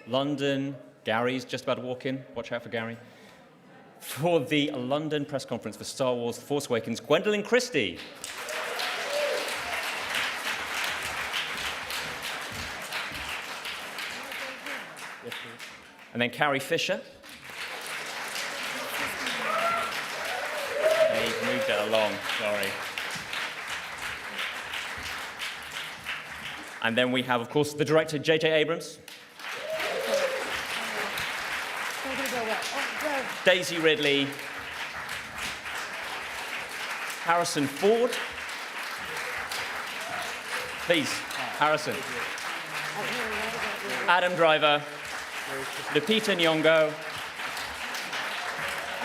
London. Gary's just about to walk in. Watch out for Gary. For the London press conference for Star Wars The Force Awakens, Gwendoline Christie. And then Carrie Fisher. They've moved it along, sorry. And then we have, of course, the director, J.J. Abrams. Daisy Ridley. Harrison Ford. Please, Harrison. Adam Driver. Lupita Nyong'o.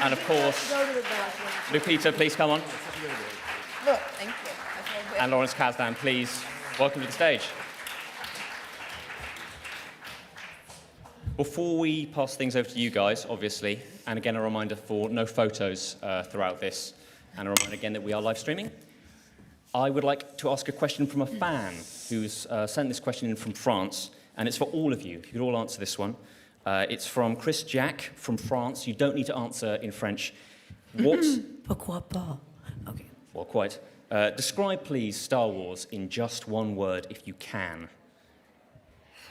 And of course, Lupita, please come on. Look, thank you. And Lawrence Kasdan, please, welcome to the stage. Before we pass things over to you guys, obviously, and again a reminder for no photos throughout this, and a reminder again that we are live streaming, I would like to ask a question from a fan who's sent this question in from France, and it's for all of you. If you could all answer this one. It's from Chris Jack from France. You don't need to answer in French. What? Pourquoi pas? Okay. Well, quite. Describe, please, Star Wars in just one word, if you can.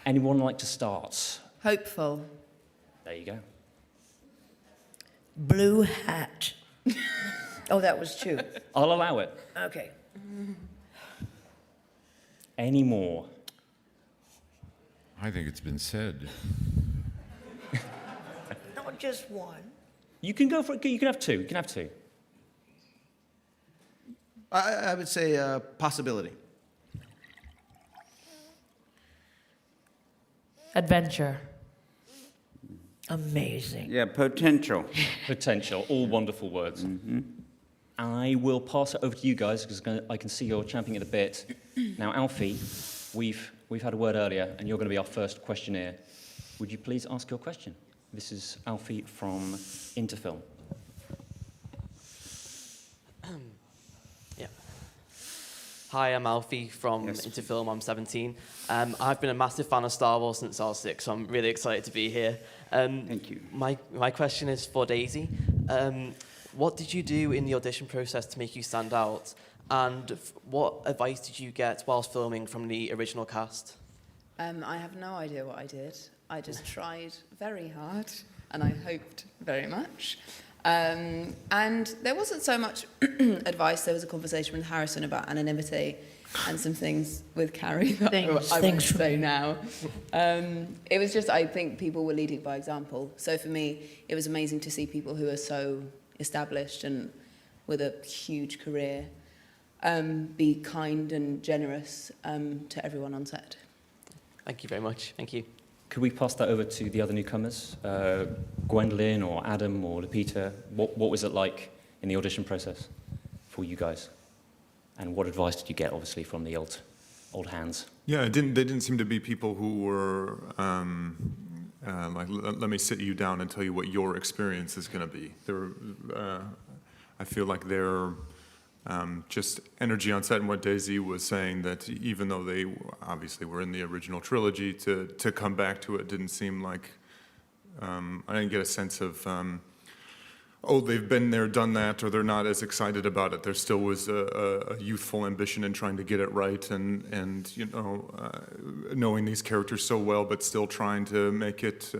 Anyone like to start? Hopeful. There you go. Blue hat. Oh, that was two. I'll allow it. Okay. Any more? I think it's been said. Not just one. You can go for it. You can have two. You can have two. I would say possibility. Adventure. Amazing. Yeah, potential. Potential. All wonderful words. Mm-hmm. I will pass it over to you guys because I can see you're champing at the bit. Now, Alfie, we've had a word earlier, and you're going to be our first questionnaire. Would you please ask your question? This is Alfie from Interfilm. Yeah. Hi, I'm Alfie from Interfilm. I'm 17. I've been a massive fan of Star Wars since I was 6, so I'm really excited to be here. Thank you. My question is for Daisy. What did you do in the audition process to make you stand out? And what advice did you get whilst filming from the original cast? I have no idea what I did. I just tried very hard, and I hoped very much. And there wasn't so much advice. There was a conversation with Harrison about anonymity and some things with Carrie that I won't say now. It was just, I think people were leading by example. So for me, it was amazing to see people who are so established and with a huge career be kind and generous to everyone on set. Thank you very much. Thank you. Could we pass that over to the other newcomers? Gwendoline or Adam or Lupita, what was it like in the audition process for you guys? And what advice did you get, obviously, from the old hands? Yeah, they didn't seem to be people who were like, let me sit you down and tell you what your experience is going to be. I feel like they're just energy on set, and what Daisy was saying, that even though they obviously were in the original trilogy, to come back to it didn't seem like, I didn't get a sense of, oh, they've been there, done that, or they're not as excited about it. There still was a youthful ambition in trying to get it right, and you know, knowing these characters so well, but still trying to make it,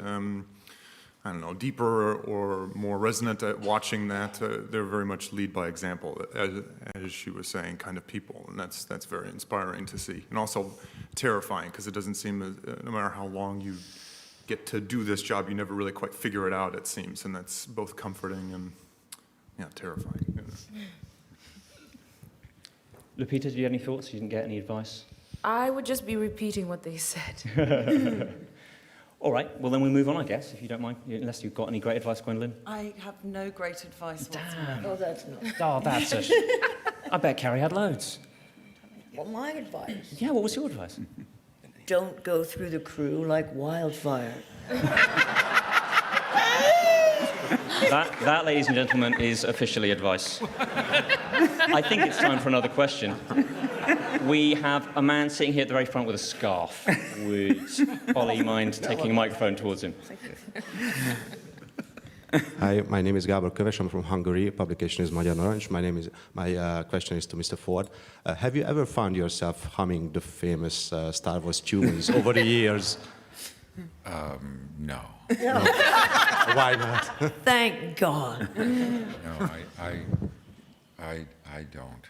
I don't know, deeper or more resonant at watching that. They're very much lead by example, as she was saying, kind of people, and that's very inspiring to see, and also terrifying, because it doesn't seem, no matter how long you get to do this job, you never really quite figure it out, it seems, and that's both comforting and, yeah, terrifying. Lupita, do you have any thoughts? You didn't get any advice? I would just be repeating what they said. All right, well then we move on, I guess, if you don't mind, unless you've got any great advice, Gwendoline. I have no great advice whatsoever. Oh, that's not. Oh, that's a... I bet Carrie had loads. Well, my advice. Yeah, what was your advice? Don't go through the crew like wildfire. That, ladies and gentlemen, is officially advice. I think it's time for another question. We have a man sitting here at the very front with a scarf. Would Ollie mind taking a microphone towards him? Hi, my name is Gábor Köves. I'm from Hungary. Publication is Magyar Narancs. My question is to Mr. Ford. Have you ever found yourself humming the famous Star Wars tunes over the years? No. Why not? Thank God. No, I don't.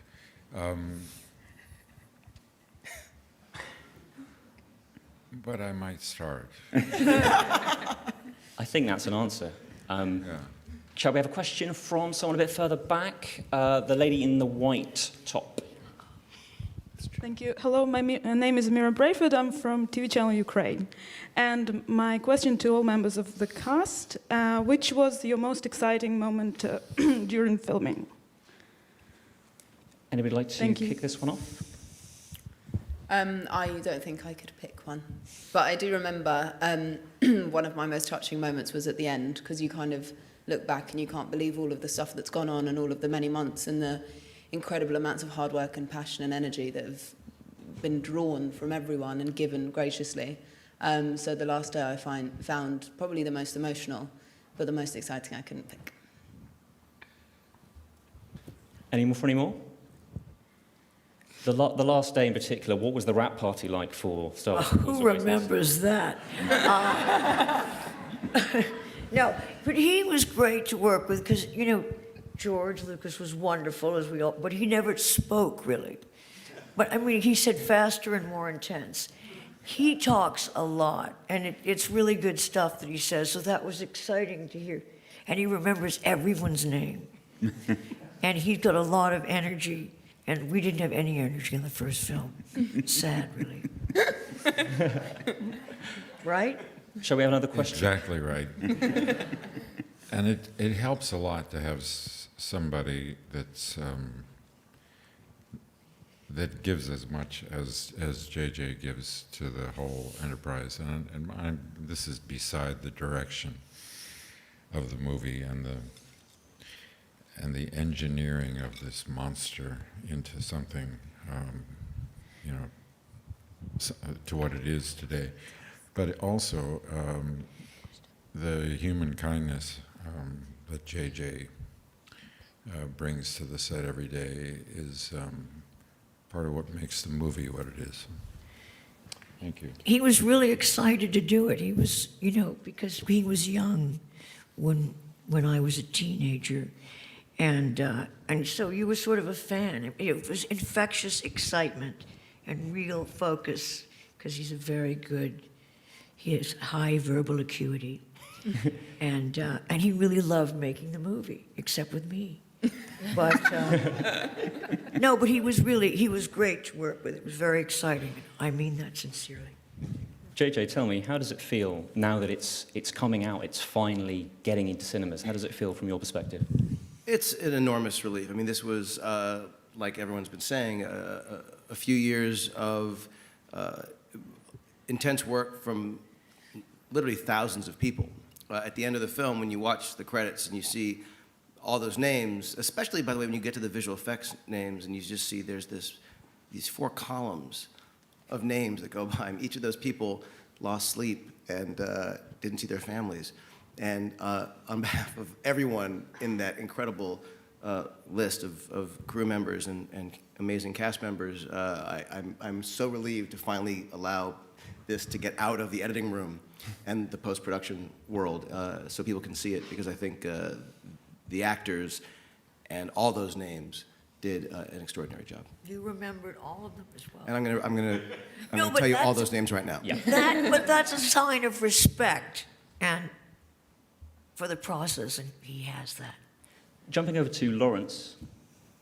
But I might start. I think that's an answer. Yeah. Shall we have a question from someone a bit further back? The lady in the white top. Thank you. Hello, my name is Mira Brayford. I'm from TV channel Ukraine. And my question to all members of the cast, which was your most exciting moment during filming? Anybody like to kick this one off? I don't think I could pick one. But I do remember one of my most touching moments was at the end, because you kind of look back and you can't believe all of the stuff that's gone on and all of the many months and the incredible amounts of hard work and passion and energy that have been drawn from everyone and given graciously. So the last day I found probably the most emotional, but the most exciting I couldn't pick. Any more? The last day in particular, what was the wrap party like for Star Wars? Who remembers that? No, but he was great to work with because, you know, George Lucas was wonderful, as we all, but he never spoke, really. But, I mean, he said faster and more intense. He talks a lot, and it's really good stuff that he says, so that was exciting to hear. And he remembers everyone's name. And he's got a lot of energy, and we didn't have any energy in the first film. Sad, really. Right? Shall we have another question? Exactly right. And it helps a lot to have somebody that's that gives as much as JJ gives to the whole enterprise. And this is beside the direction of the movie and the engineering of this monster into something, you know, to what it is today. But also the human kindness that JJ brings to the set every day is part of what makes the movie what it is. Thank you. He was really excited to do it. He was, you know, because he was young when I was a teenager. And so you were sort of a fan. It was infectious excitement and real focus, because he's a very good, he has high verbal acuity. And he really loved making the movie, except with me. But, no, but he was great to work with. It was very exciting. I mean that sincerely. JJ, tell me, how does it feel now that it's coming out, it's finally getting into cinemas? How does it feel from your perspective? It's an enormous relief. I mean, this was, like everyone's been saying, a few years of intense work from literally thousands of people. At the end of the film, when you watch the credits and you see all those names, especially, by the way, when you get to the visual effects names and you just see there's these 4 columns of names that go by, and each of those people lost sleep and didn't see their families. And on behalf of everyone in that incredible list of crew members and amazing cast members, I'm so relieved to finally allow this to get out of the editing room and the post-production world so people can see it, because I think the actors and all those names did an extraordinary job. You remembered all of them as well. And I'm gonna No, tell you all that's- those names right now. Yeah. But that's a sign of respect and for the process, and he has that. Jumping over to Lawrence.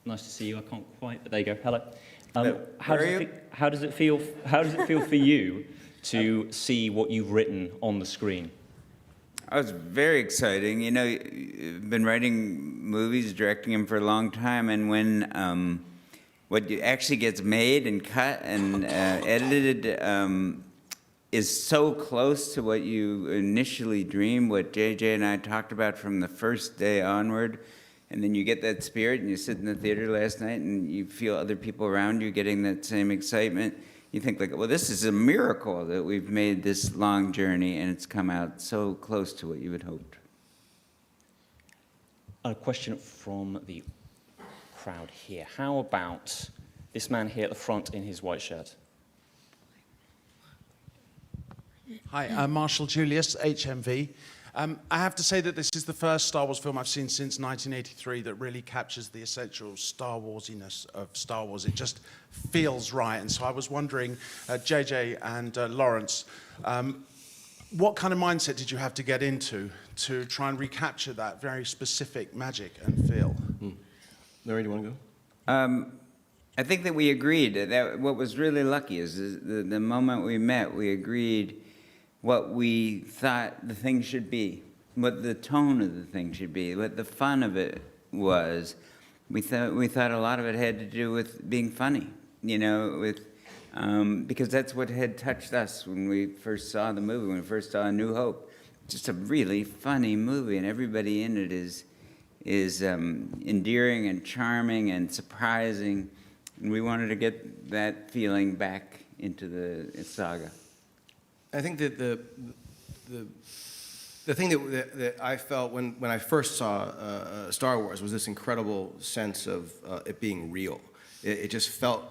Nice to see you. I can't quite, but there you go. Hello. How does it feel for you to see what you've written on the screen? Oh, it's very exciting. You know, you've been writing movies, directing them for a long time, and when what actually gets made and cut and edited is so close to what you initially dreamed, what JJ and I talked about from the first day onward, And then you get that spirit, and you sit in the theater last night, and you feel other people around you getting that same excitement. You think like, well, this is a miracle that we've made this long journey, and it's come out so close to what you had hoped. A question from the crowd here. How about this man here at the front in his white shirt? Hi, I'm Marshall Julius, HMV. I have to say that this is the first Star Wars film I've seen since 1983 that really captures the essential Star Warsiness of Star Wars. It just feels right. And so I was wondering, JJ and Lawrence, what kind of mindset did you have to get into to try and recapture that very specific magic and feel? Larry, do you want to go? I think that we agreed that what was really lucky is the moment we met, we agreed what we thought the thing should be, what the tone of the thing should be, what the fun of it was. We thought a lot of it had to do with being funny, you know, because that's what had touched us when we first saw the movie, when we first saw A New Hope. Just a really funny movie, and everybody in it is endearing and charming and surprising, and we wanted to get that feeling back into the saga. I think that the thing that I felt when I first saw Star Wars was this incredible sense of it being real. It just felt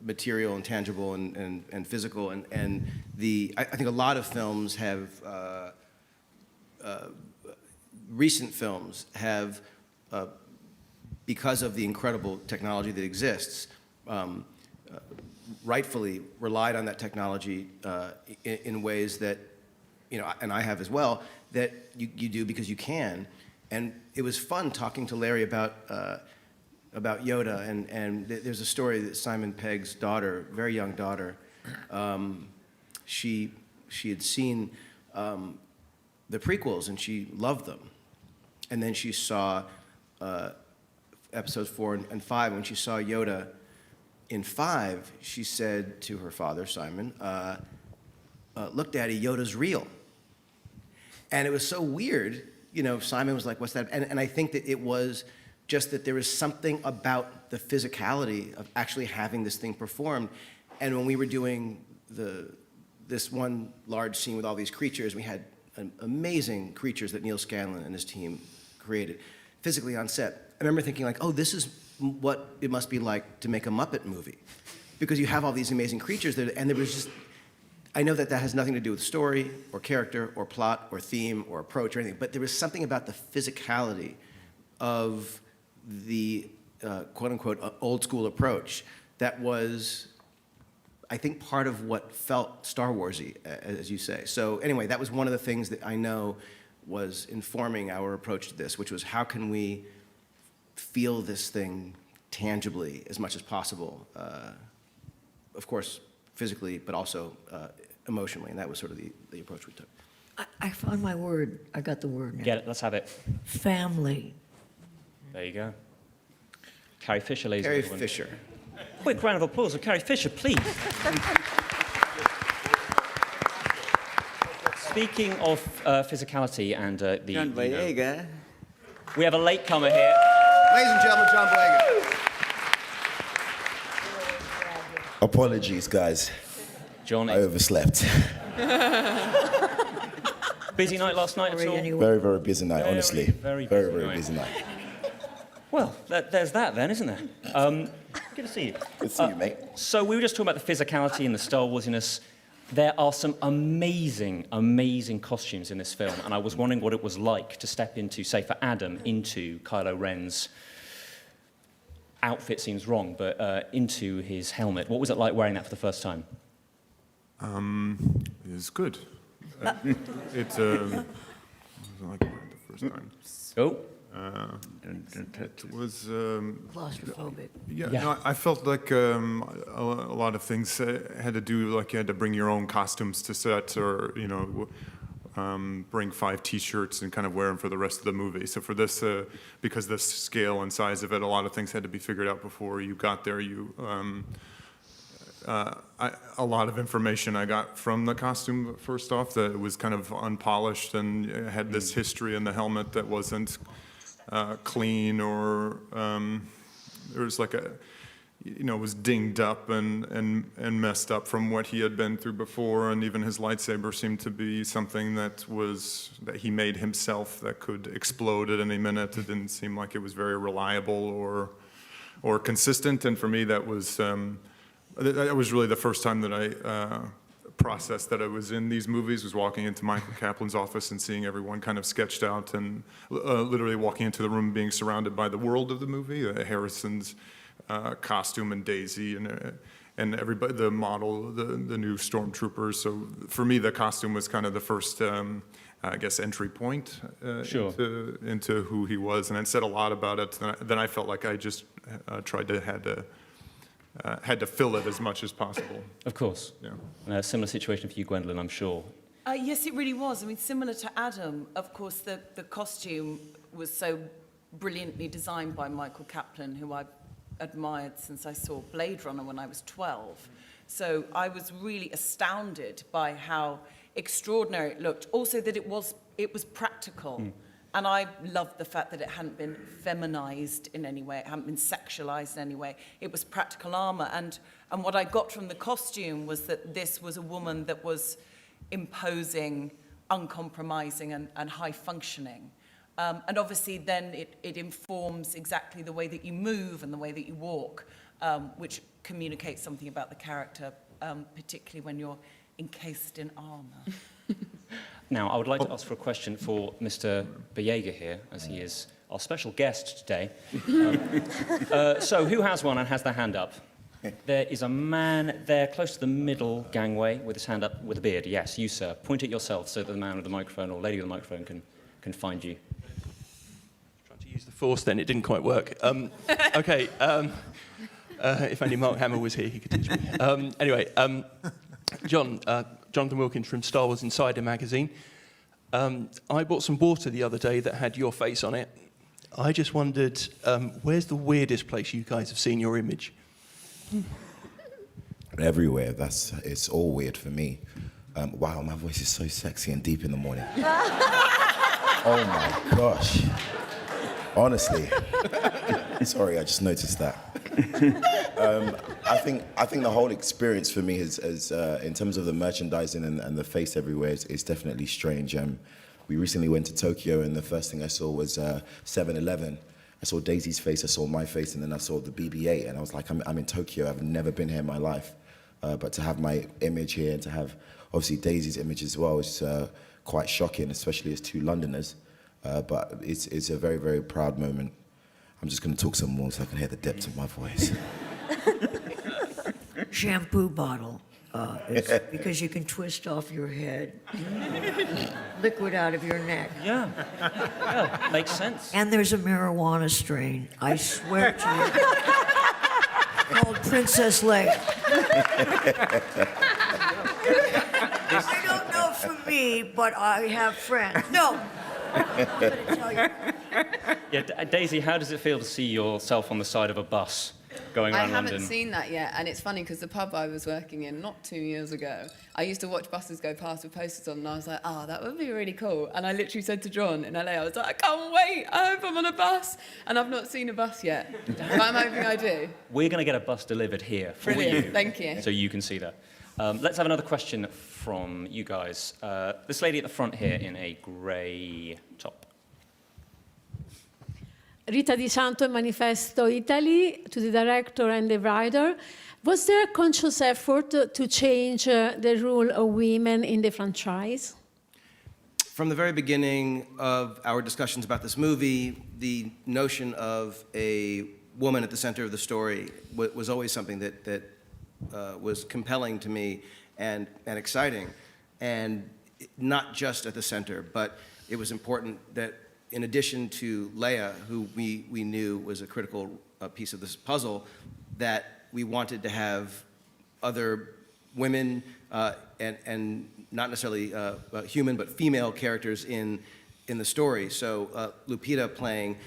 material and tangible and physical. And I think a lot of films have, recent films have, because of the incredible technology that exists, rightfully relied on that technology in ways that, you know, and I have as well, that you do because you can. And it was fun talking to Larry about Yoda, and there's a story that Simon Pegg's daughter, very young daughter, she had seen the prequels and she loved them. And then she saw episodes 4 and 5. When she saw Yoda in 5, she said to her father, Simon, look, Daddy, Yoda's real. And it was so weird. You know, Simon was like, what's that? And I think that it was just that there was something about the physicality of actually having this thing performed. And when we were doing this one large scene with all these creatures, we had amazing creatures that Neil Scanlon and his team created physically on set. I remember thinking like, oh, this is what it must be like to make a Muppet movie, because you have all these amazing creatures there, and there was just, I know that has nothing to do with story or character or plot or theme or approach or anything, but there was something about the physicality of the quote-unquote old school approach that was, I think, part of what felt Star Wars-y, as you say. So anyway, that was one of the things that I know was informing our approach to this, which was how can we feel this thing tangibly as much as possible, of course, physically, but also emotionally, and that was sort of the approach we took. I found my word. I got the word now. Get it, let's have it. Family. There you go. Carrie Fisher, ladies Carrie and gentlemen. Fisher. Quick round of applause for Carrie Fisher, please. Speaking of physicality and the... John Boyega. We have a latecomer here. Ladies and gentlemen, John Boyega. Apologies, guys. John, I overslept. busy night last night at all? Very, very busy night, honestly. Very busy night. Well, there's that then, isn't there? Good to see you. Good to see you, mate. So we were just talking about the physicality and the Star Warsiness. There are some amazing, amazing costumes in this film, and I was wondering what it was like to step into, say, for Adam, into Kylo Ren's outfit seems wrong, but into his helmet. What was it like wearing that for the first time? It was good. It was like the first time. Oh. It was claustrophobic. Yeah, no, I felt like a lot of things had to do, like you had to bring your own costumes to set, or you know, bring 5 T-shirts and kind of wear them for the rest of the movie. So for this, because the scale and size of it, a lot of things had to be figured out before you got there. A lot of information I got from the costume, first off, that it was kind of unpolished and had this history in the helmet that wasn't clean or there was like a, was dinged up and messed up from what he had been through before, and even his lightsaber seemed to be something that he made himself that could explode at any minute. It didn't seem like it was very reliable or consistent, and for me that was really the first time that I processed that I was in these movies, was walking into Michael Kaplan's office and seeing everyone kind of sketched out, and literally walking into the room being surrounded by the world of the movie, Harrison's costume and Daisy and everybody, the model, the new stormtroopers. So for me, the costume was kind of the first, I guess, entry point into who he was, and it said a lot about it. Then I felt like I just had to fill it as much as possible. Of course. Yeah. And a similar situation for you, Gwendoline, I'm sure. Yes, it really was. I mean, similar to Adam, of course, the costume was so brilliantly designed by Michael Kaplan, who I've admired since I saw Blade Runner when I was 12. So I was really astounded by how extraordinary it looked. Also that it was practical. And I loved the fact that it hadn't been feminized in any way, it hadn't been sexualized in any way. It was practical armor. And what I got from the costume was that this was a woman that was imposing, uncompromising, and high functioning. And obviously then it informs exactly the way that you move and the way that you walk, which communicates something about the character, particularly when you're encased in armor. Now, I would like to ask for a question for Mr. Boyega here, as he is our special guest today. So who has one and has their hand up? There is a man there close to the middle gangway with his hand up with a beard. Yes, you, sir. Point it yourself so that the man with the microphone or lady with the microphone can find you. Trying to use the force then, it didn't quite work. Okay, if only Mark Hamill was here, he could teach me. Anyway, Jonathan Wilkins from Star Wars Insider magazine. I bought some water the other day that had your face on it. I just wondered, where's the weirdest place you guys have seen your image? Everywhere. It's all weird for me. Wow, my voice is so sexy and deep in the morning. Oh my gosh. Honestly. Sorry, I just noticed that. I think the whole experience for me is in terms of the merchandising and the face everywhere is definitely strange. We recently went to Tokyo, and the first thing I saw was 7-Eleven. I saw Daisy's face, I saw my face, and then I saw the BB-8, and I was like, I'm in Tokyo. I've never been here in my life, but to have my image here and to have obviously Daisy's image as well is quite shocking, especially as two Londoners. But it's a very, very proud moment. I'm just going to talk some more so I can hear the depth of my voice. Shampoo bottle. It's because you can twist off your head. Liquid out of your neck. Yeah, makes sense. And there's a marijuana strain, I swear to you, called Princess Leia. I don't know for me, but I have friends. No. I'm gonna tell you. Yeah, Daisy, how does it feel to see yourself on the side of a bus going around London? I haven't seen that yet, and it's funny because the pub I was working in not 2 years ago, I used to watch buses go past with posters on, and I was like, that would be really cool. And I literally said to John in LA, I was like, I can't wait, I hope I'm on a bus. And I've not seen a bus yet, but I'm hoping I do. We're going to get a bus delivered here for Brilliant, you. thank you. So you can see that. Let's have another question from you guys. This lady at the front here in a grey top. Rita Di Santo, Manifesto Italy, to the director and the writer. Was there a conscious effort to change the role of women in the franchise? From the very beginning of our discussions about this movie, the notion of a woman at the center of the story was always something that was compelling to me and exciting. And not just at the center, but it was important that in addition to Leia, who we knew was a critical piece of this puzzle, that we wanted to have other women and not necessarily human, but female characters in the story. So Lupita playing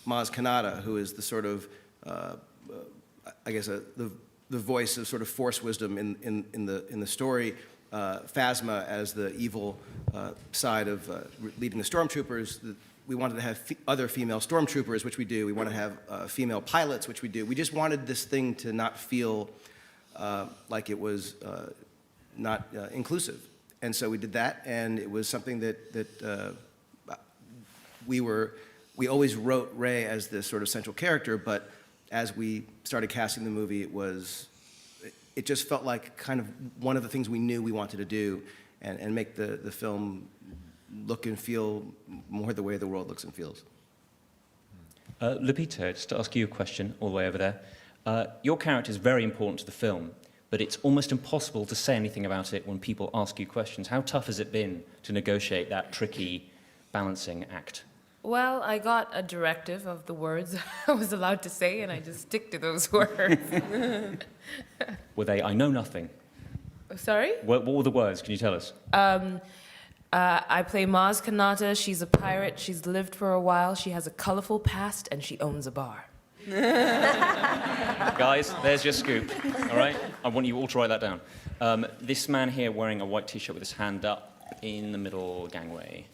Maz Kanata, who is the sort of, I guess, the voice of sort of Force wisdom in the story. Phasma as the evil side of leading the stormtroopers. we wanted to have other female stormtroopers, which we do. We wanted to have female pilots, which we do. We just wanted this thing to not feel like it was not inclusive. And so we did that, and it was something that we always wrote Rey as this sort of central character, but as we started casting the movie, it just felt like kind of one of the things we knew we wanted to do, and make the film look and feel more the way the world looks and feels. Lupita, just to ask you a question all the way over there. Your character is very important to the film, but it's almost impossible to say anything about it when people ask you questions. How tough has it been to negotiate that tricky balancing act? Well, I got a directive of the words I was allowed to say, and I just stick to those words. Were they, I know nothing? Sorry? What were the words? Can you tell us? I play Maz Kanata. She's a pirate. She's lived for a while. She has a colorful past, and she owns a bar. Guys, there's your scoop, all right? I want you all to write that down. This man here wearing a white t-shirt with his hand up in the middle gangway.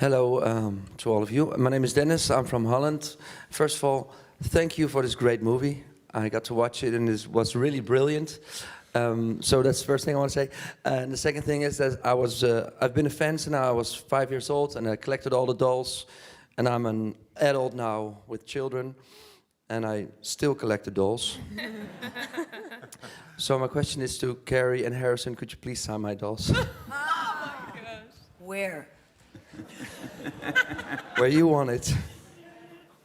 Hello to all of you. My name is Dennis. I'm from Holland. First of all, thank you for this great movie. I got to watch it, and it was really brilliant. So that's the first thing I want to say. And the second thing is that I've been a fan since I was 5 years old, and I collected all the dolls. And I'm an adult now with children, and I still collect the dolls. So my question is to Carrie and Harrison, could you please sign my dolls? Oh my gosh. Where? Where you want it.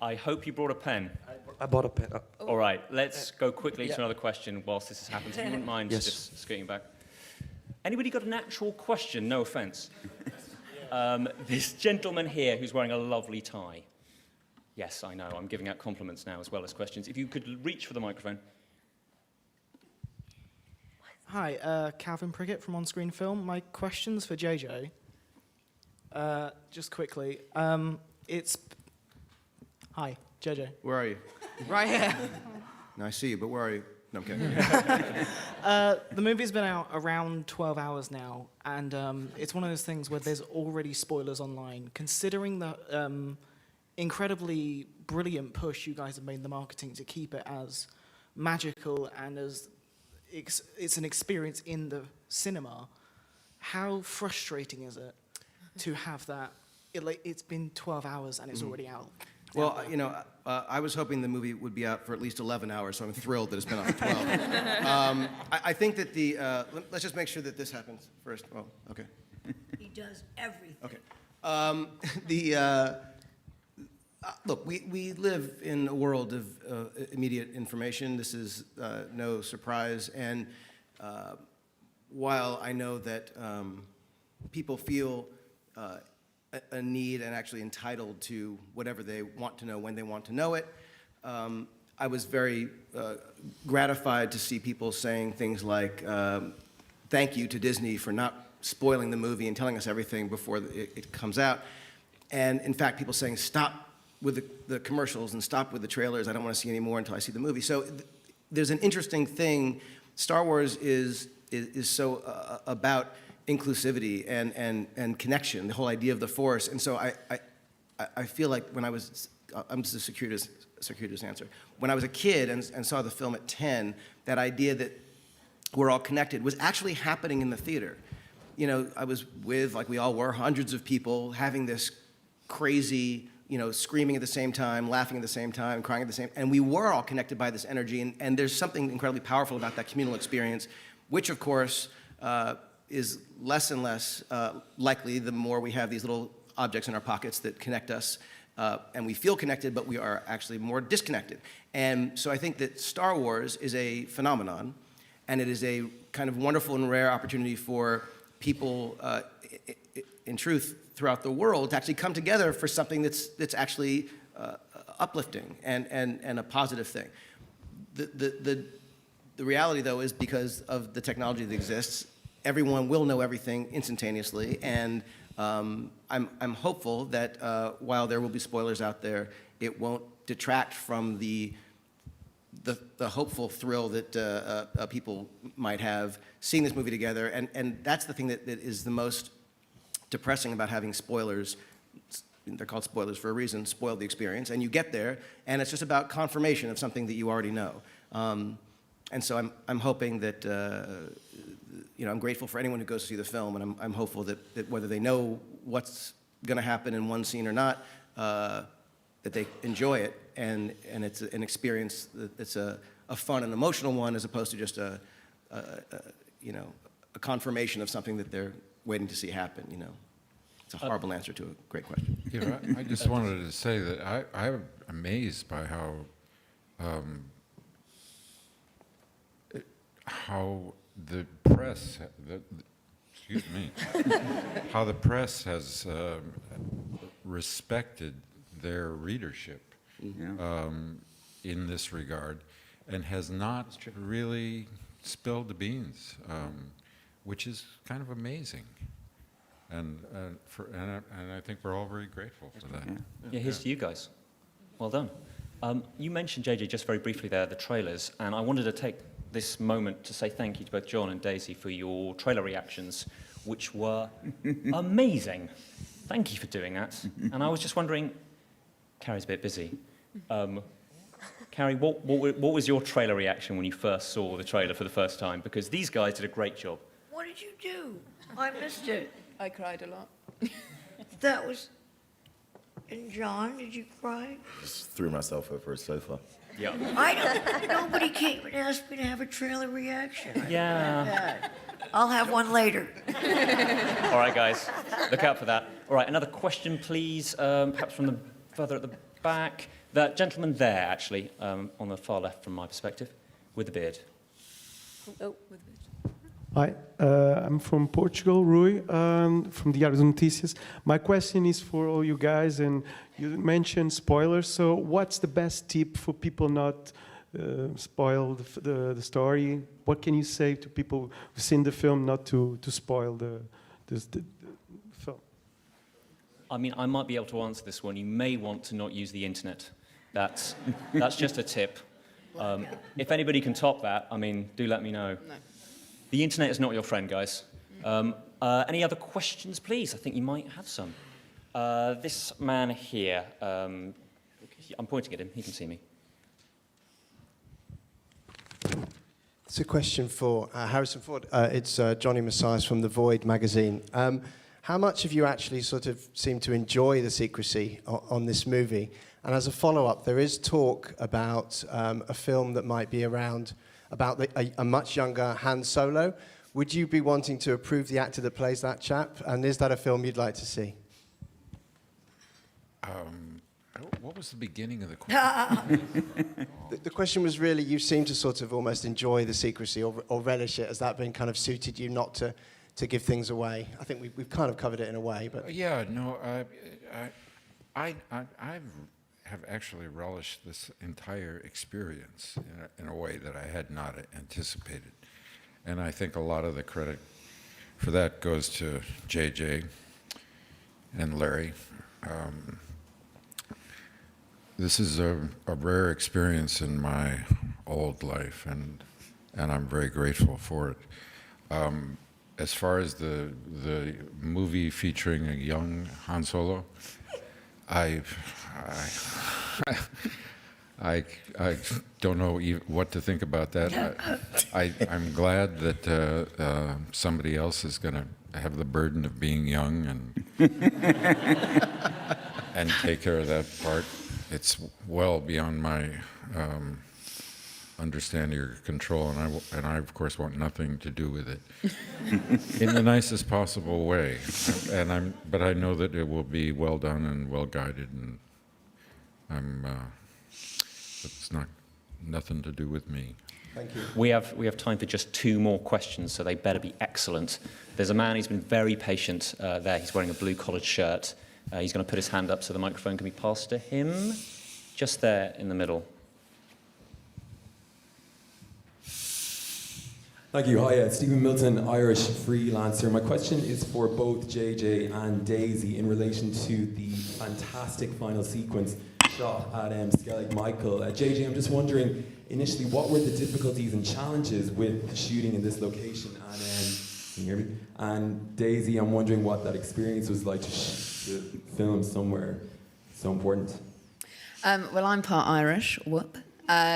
I hope you brought a pen. I bought a pen. All right, let's go quickly to another question whilst this has happened. If you wouldn't mind just scooting back. Anybody got an actual question? No offense. This gentleman here who's wearing a lovely tie. Yes, I know, I'm giving out compliments now as well as questions. If you could reach for the microphone. Hi, Calvin Prickett from On Screen Film. My question's for JJ. Just quickly, hi, JJ. Where are you? Right here. No, I see you, but where are you? No, I'm kidding. The movie's been out around 12 hours now, and it's one of those things where there's already spoilers online. Considering the incredibly brilliant push you guys have made in the marketing to keep it as magical and as it's an experience in the cinema, how frustrating is it to have that? It's been 12 hours and it's already out. Well, you know, I was hoping the movie would be out for at least 11 hours, so I'm thrilled that it's been out for 12. I think that let's just make sure that this happens first. Oh, okay. He does everything. Okay. Look, we live in a world of immediate information. This is no surprise. And while I know that people feel a need and actually entitled to whatever they want to know when they want to know it, I was very gratified to see people saying things like, thank you to Disney for not spoiling the movie and telling us everything before it comes out. And in fact, people saying, stop with the commercials and stop with the trailers. I don't want to see any more until I see the movie. So there's an interesting thing. Star Wars is so about inclusivity and connection, the whole idea of the Force. And so I feel like when I was, I'm just a circuitous answer. When I was a kid and saw the film at 10, that idea that we're all connected was actually happening in the theater. You know, I was with, like we all were, hundreds of people having this crazy, you know, screaming at the same time, laughing at the same time, crying at the same time, and we were all connected by this energy, and there's something incredibly powerful about that communal experience, which of course is less and less likely the more we have these little objects in our pockets that connect us, and we feel connected, but we are actually more disconnected. And so I think that Star Wars is a phenomenon, and it is a kind of wonderful and rare opportunity for people, in truth, throughout the world to actually come together for something that's actually uplifting and a positive thing. The reality, though, is because of the technology that exists, everyone will know everything instantaneously, and I'm hopeful that while there will be spoilers out there, it won't detract from the the hopeful thrill that people might have seeing this movie together. And that's the thing that is the most depressing about having spoilers. They're called spoilers for a reason, spoil the experience. And you get there, and it's just about confirmation of something that you already know. And so I'm hoping that, I'm grateful for anyone who goes to see the film, and I'm hopeful that whether they know what's going to happen in one scene or not, that they enjoy it, and it's an experience that's a fun and emotional one, as opposed to just a confirmation of something that they're waiting to see happen. It's a horrible answer to a great question. Yeah, I just wanted to say that I'm amazed by how the press, excuse me, how the press has respected their readership in this regard, and has not really spilled the beans, which is kind of amazing. And I think we're all very grateful for that. Yeah, here's to you guys. Well done. You mentioned, JJ, just very briefly there, the trailers, and I wanted to take this moment to say thank you to both John and Daisy for your trailer reactions, which were amazing. Thank you for doing that. And I was just wondering, Carrie's a bit busy. Carrie, what was your trailer reaction when you first saw the trailer for the first time? Because these guys did a great job. What did you do? I missed it. I cried a lot. That was... And John, did you cry? Just threw myself over a sofa. Yeah. Nobody came and asked me to have a trailer reaction. Yeah. I'll have one later. All right, guys, look out for that. All right, another question, please, perhaps from the further at the back. That gentleman there, actually, on the far left from my perspective, with the beard. Oh, with the beard. Hi, I'm from Portugal, Rui, from the Diário de Notícias. My question is for all you guys, and you mentioned spoilers, so what's the best tip for people not spoil the story? What can you say to people who've seen the film not to spoil the film? I mean, I might be able to answer this one. You may want to not use the internet. That's just a tip. If anybody can top that, I mean, do let me know. No. The internet is not your friend, guys. Any other questions, please? I think you might have some. This man here, I'm pointing at him, he can see me. It's a question for Harrison Ford. It's Johnny Messias from The Void magazine. How much have you actually sort of seemed to enjoy the secrecy on this movie? And as a follow-up, there is talk about a film that might be around about a much younger Han Solo. Would you be wanting to approve the actor that plays that chap? And is that a film you'd like to see? What was the beginning of the question? The question was really, you seem to sort of almost enjoy the secrecy or relish it. Has that been kind of suited you not to give things away? I think we've kind of covered it in a way, but... Yeah, no, I have actually relished this entire experience in a way that I had not anticipated. And I think a lot of the credit for that goes to JJ and Larry. This is a rare experience in my old life, and I'm very grateful for it. As far as the movie featuring a young Han Solo, I don't know what to think about that. I'm glad that somebody else is going to have the burden of being young and take care of that part. It's well beyond my understanding or control, and I of course want nothing to do with it in the nicest possible way. But I know that it will be well done and well guided, and it's nothing to do with me. Thank you. We have time for just 2 more questions, so they better be excellent. There's a man who's been very patient there. He's wearing a blue-collared shirt. He's going to put his hand up so the microphone can be passed to him. Just there in the middle. Thank you. Hi, Stephen Milton, Irish freelancer. My question is for both JJ and Daisy in relation to the fantastic final sequence shot at Skellig Michael. JJ, I'm just wondering, initially, what were the difficulties and challenges with shooting in this location? And can you hear me? And Daisy, I'm wondering what that experience was like to film somewhere so important. Well, I'm part Irish, whoop.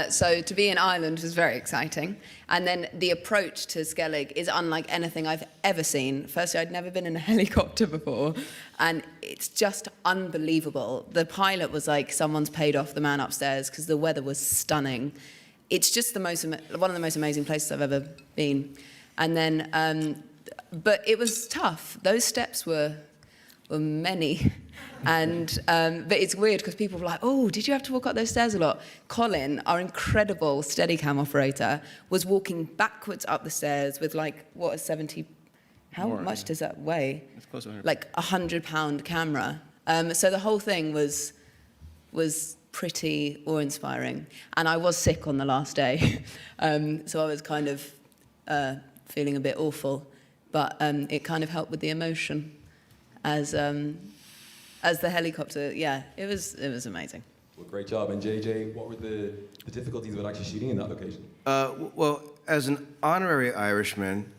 So to be in Ireland was very exciting. And then the approach to Skellig is unlike anything I've ever seen. Firstly, I'd never been in a helicopter before, and it's just unbelievable. The pilot was like, someone's paid off the man upstairs because the weather was stunning. It's just one of the most amazing places I've ever been. And then, but it was tough. Those steps were many. And but it's weird because people were like, oh, did you have to walk up those stairs a lot? Colin, our incredible Steadicam operator, was walking backwards up the stairs with like, what, a 70... How much does that weigh? It's close to 100. Like a 100-pound camera. So the whole thing was pretty awe-inspiring. And I was sick on the last day. So I was kind of feeling a bit awful. But it kind of helped with the emotion as the helicopter, yeah, it was amazing. Well, great job. And JJ, what were the difficulties with actually shooting in that location? Well, as an honorary Irishman,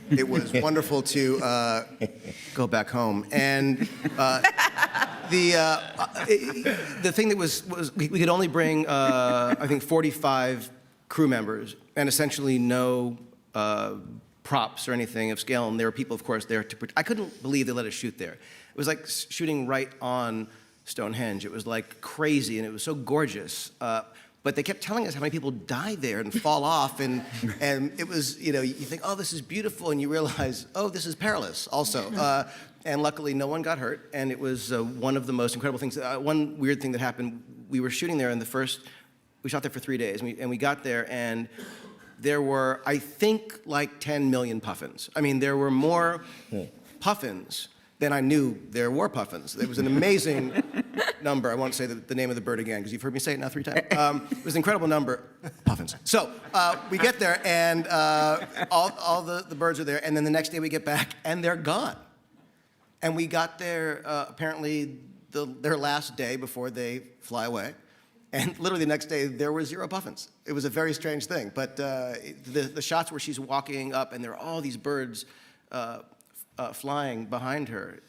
it was wonderful to go back home. And the thing that was we could only bring, I think, 45 crew members, and essentially no props or anything of scale. And there were people, of course, there to I couldn't believe they let us shoot there. It was like shooting right on Stonehenge. It was like crazy, and it was so gorgeous. But they kept telling us how many people die there and fall off, and it was, you think, oh, this is beautiful, and you realize, oh, this is perilous also. And luckily, no one got hurt, and it was one of the most incredible things. One weird thing that happened, we were shooting there, and we shot there for 3 days, and we got there, and there were, I think, like 10 million puffins. I mean, there were more puffins than I knew there were puffins. It was an amazing number. I won't say the name of the bird again, because you've heard me say it now 3 times. It was an incredible number. Puffins. So we get there, and all the birds are there, and then the next day we get back, and they're gone. And we got there, apparently, their last day before they fly away. And literally the next day, there were 0 puffins. It was a very strange thing. But the shots where she's walking up, and there are all these birds flying behind her,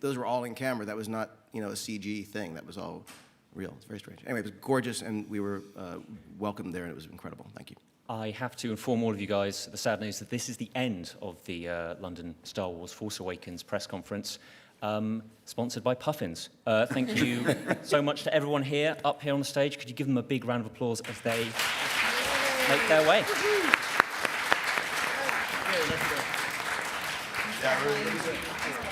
those were all in camera. That was not, a CG thing. That was all real. It's very strange. Anyway, it was gorgeous, and we were welcomed there, and it was incredible. Thank you. I have to inform all of you guys the sad news that this is the end of the London Star Wars Force Awakens press conference, sponsored by Puffins. Thank you so much to everyone here, up here on the stage. Could you give them a big round of applause as they make their way? Yeah, really good.